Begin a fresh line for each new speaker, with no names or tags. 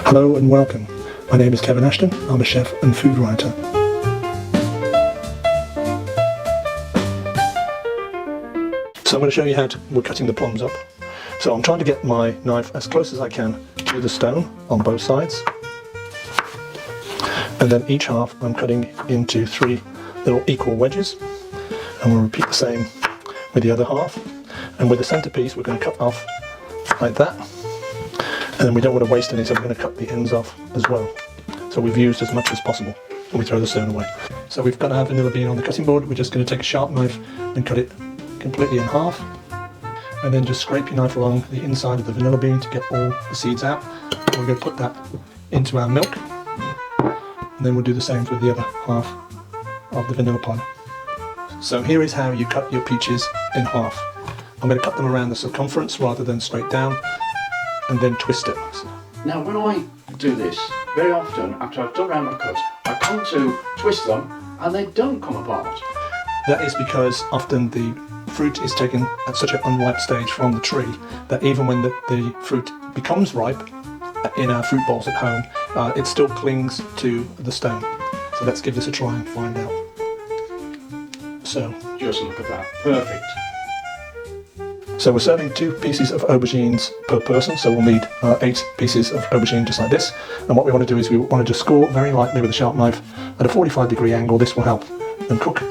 Hello and welcome. My name is Kevin Ashton. I'm a chef and food writer. So I'm going to show you how we're cutting the plums up. So I'm trying to get my knife as close as I can to the stone on both sides. And then each half I'm cutting into 3 little equal wedges. And we'll repeat the same with the other half. And with the centerpiece we're going to cut off like that. And then we don't want to waste any, so we're going to cut the ends off as well. So we've used as much as possible when we throw the stone away. So we've got our vanilla bean on the cutting board. We're just going to take a sharp knife and cut it completely in half. And then just scrape your knife along the inside of the vanilla bean to get all the seeds out. And we're going to put that into our milk. And then we'll do the same with the other half of the vanilla pod. So here is how you cut your peaches in half. I'm going to cut them around the circumference rather than straight down, and then twist it.
Now when I do this, very often after I've done around my cut, I come to twist them and they don't come apart.
That is because often the fruit is taken at such an unripe stage from the tree that even when the fruit becomes ripe in our fruit bowls at home, it still clings to the stone. So let's give this a try and find out. So
Just look at that, perfect.
So we're serving 2 pieces of aubergines per person, so we'll need 8 pieces of aubergine just like this. And what we want to do is we want to just score very lightly with a sharp knife at a 45-degree angle. This will help them cook